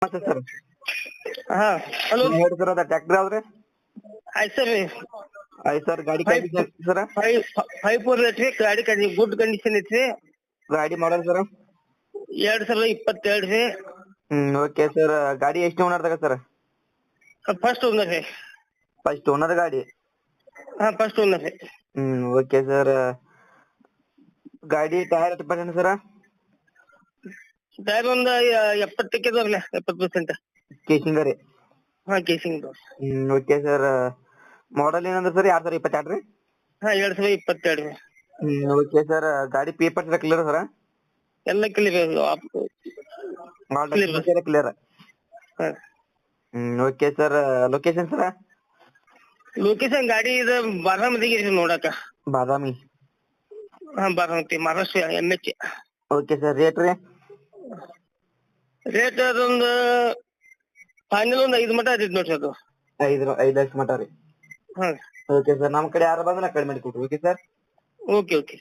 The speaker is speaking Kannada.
ನಮಸ್ತೆ ಸರ್. ಹಾ ಹಲೋ ಹೇಳಿ ಸರ್, ಅದ ಟ್ರ್ಯಾಕ್ಟರ್ ಯಾವ್ದ್ರಿ? ಆಯ್ತು ಸರ್ ಆಯ್ತು ಸರ್. ಗಾಡಿ ಕಂಡೀಷನ್ ಸರ್? 5.4 ಐತ್ರಿ ಗಾಡಿ ಗುಡ್ ಕಂಡೀಷನ್ ಐತ್ರಿ. ಗಾಡಿ ಮಾಡಲ್ ಸರ್? 2022 ರೀ. Okay sir. ಗಾಡಿ ಎಷ್ಟು ಓನರ್ ದಾಗ ಸರ್? ಫಸ್ಟ್ ಓನರ್ ರೀ. ಫಸ್ಟ್ ಓನರ್ ಗಾಡಿ? ಹಾ ಫಸ್ಟ್ ಓನರ್ ರೀ. Okay sir. ಗಾಡಿ ಟೈರ್ ಎಷ್ಟು ಪರ್ಸೆಂಟ್ ಸರ್? ಟೈರ್ ಒಂದು 70 ಇದಾವ್ರಲ್ಲ, 70%. ಕೇಸಿಂಗ್ ರೀ? ಹಾ ಕೇಸಿಂಗ್. Okay sir. ಮಾಡಲ್ ಏನಂದ್ರೆ ಸರ್ 2022 ರೀ? ಹಾ 2022 ರೀ. Okay sir. ಗಾಡಿ ಪೇಪರ್ಸ್ ಕ್ಲಿಯರ್ ಸರ್? ಎಲ್ಲ clear. Clear. Okay sir. Location sir? Location ಗಾಡಿ ಇದು ಬಾರಾಮತಿಗೆ ನೋಡಾಕ. ಬಾದಾಮಿ? ಹಾ Baramati, Maharashtra MH. Okay sir. Rate ರೀ? ರೇಟ್ ಅದೊಂದು ಫೈನಲ್ ಒಂದು 5 ಮಟ ಐತಿ ನೋಡ್ರಿ ಅದು. 5 ಲಕ್ಷ ಮಟ ರೀ? ಹಾ ಓಕೆ ಸರ್. ನಮ್ಮ ಕಡೆ ಯಾರು ಬಂದ್ರೆ ಕಡಿಮೆ ಮಾಡಿ ಕೊಡ್ರಿ. Okay sir? ಓಕೆ.